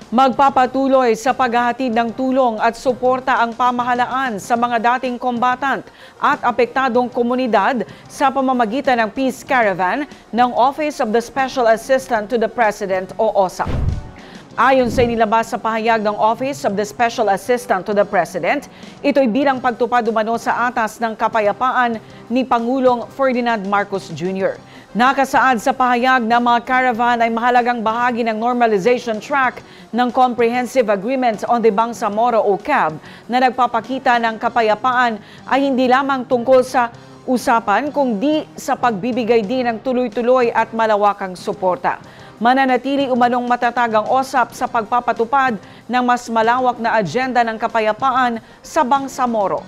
Magpapatuloy sa paghahatid ng tulong at suporta ang pamahalaan sa mga dating combatant at apektadong komunidad sa pamamagitan ng Peace Caravan ng Office of the Special Assistant to the President o OSAP. Ayon sa inilabas sa pahayag ng Office of the Special Assistant to the President, ito'y bilang pagtupad umano sa atas ng kapayapaan ni Pangulong Ferdinand Marcos Jr. Nakasaad sa pahayag na mga caravan ay mahalagang bahagi ng normalization track ng Comprehensive Agreement on the Bangsamoro o CAB na nagpapakita ng kapayapaan ay hindi lamang tungkol sa usapan kundi sa pagbibigay din ng tuloy-tuloy at malawakang suporta. Mananatili umanong matatag ang OSAP sa pagpapatupad ng mas malawak na agenda ng kapayapaan sa Bangsamoro.